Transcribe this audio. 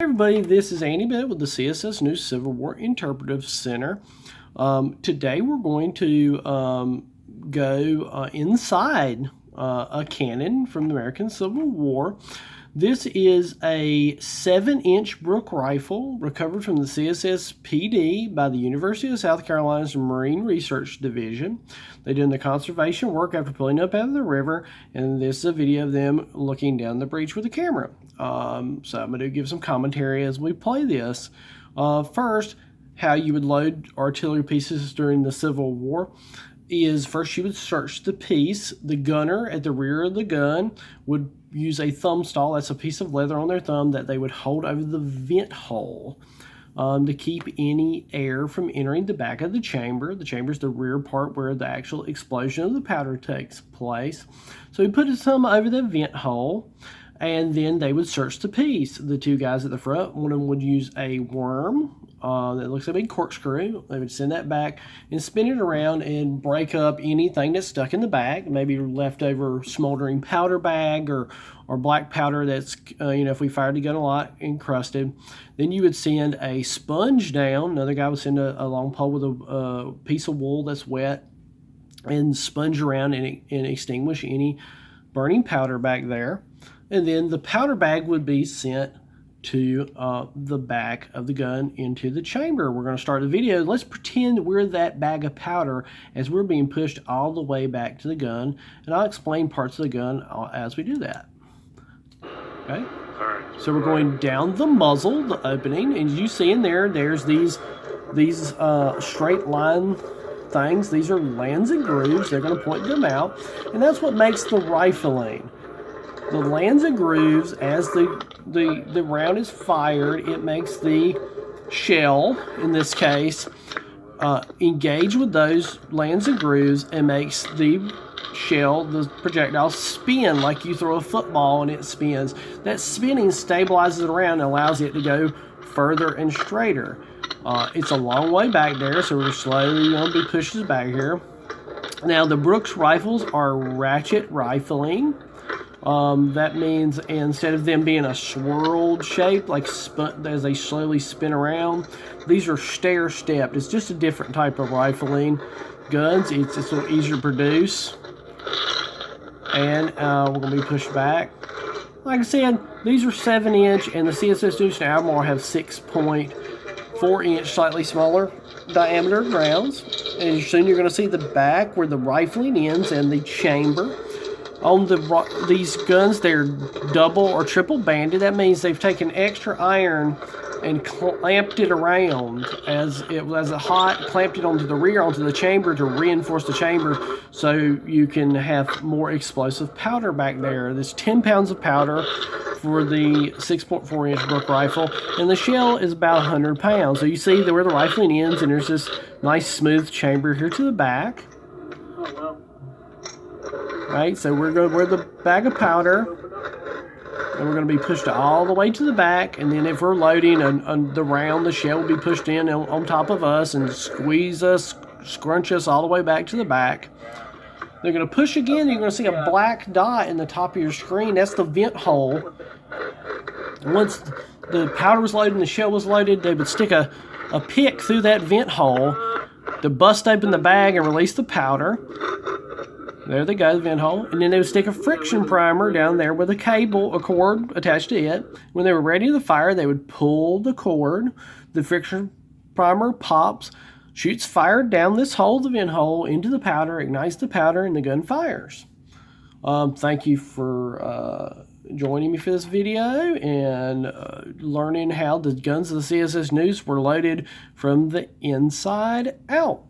Hey everybody, this is Andy Bennett with the CSS News Civil War Interpretive Center. Today we're going to go inside a cannon from the American Civil War. This is a 7-inch Brooke rifle recovered from the CSS PD by the University of South Carolina's Marine Research Division. They're doing the conservation work after pulling up out of the river, and this is a video of them looking down the breach with a camera. So I'm going to give some commentary as we play this. First, how you would load artillery pieces during the Civil War is first you would search the piece. The gunner at the rear of the gun would use a thumb stall. That's a piece of leather on their thumb that they would hold over the vent hole to keep any air from entering the back of the chamber. The chamber is the rear part where the actual explosion of the powder takes place. So he put his thumb over the vent hole, and then they would search the piece. The two guys at the front, one of them would use a worm that looks like a big corkscrew. They would send that back and spin it around and break up anything that's stuck in the bag, maybe leftover smoldering powder bag or black powder that's, if we fired the gun a lot, encrusted. Then you would send a sponge down. Another guy would send a long pole with a piece of wool that's wet and sponge around and extinguish any burning powder back there. And then the powder bag would be sent to the back of the gun into the chamber. We're going to start the video. Let's pretend we're that bag of powder as we're being pushed all the way back to the gun, and I'll explain parts of the gun as we do that. Okay? So we're going down the muzzle, the opening, and you see in there, there's these straight line things. These are lands and grooves. They're going to point them out, and that's what makes the rifling. The lands and grooves, as the round is fired, it makes the shell, in this case, engage with those lands and grooves and makes the shell, the projectile, spin like you throw a football and it spins. That spinning stabilizes it around and allows it to go further and straighter. It's a long way back there, so we're slowly going to be pushed back here. Now, the Brooks rifles are ratchet rifling. That means instead of them being a swirled shape, like as they slowly spin around, these are stair-stepped. It's just a different type of rifling guns. It's a little easier to produce. And we're going to be pushed back. Like I said, these are 7-inch, and the CSS News and Albemarle have 6.4-inch, slightly smaller diameter rounds. And soon you're going to see the back where the rifling ends and the chamber. On these guns, they're double or triple banded. That means they've taken extra iron and clamped it around as a hot, clamped it onto the rear, onto the chamber to reinforce the chamber so you can have more explosive powder back there. There's 10 pounds of powder for the 6.4-inch Brooke rifle, and the shell is about 100 pounds. So you see where the rifling ends, and there's this nice smooth chamber here to the back. Right, so we're the bag of powder, and we're going to be pushed all the way to the back, and then if we're loading the round, the shell will be pushed in on top of us and squeeze us, scrunch us all the way back to the back. They're going to push again. You're going to see a black dot in the top of your screen. That's the vent hole. Once the powder was loaded and the shell was loaded, they would stick a pick through that vent hole to bust open the bag and release the powder. There they go, the vent hole. And then they would stick a friction primer down there with a cord attached to it. When they were ready to fire, they would pull the cord. The friction primer pops, shoots fire down this hole, the vent hole, into the powder, ignites the powder, and the gun fires. Thank you for joining me for this video and learning how the guns of the CSS News were loaded from the inside out.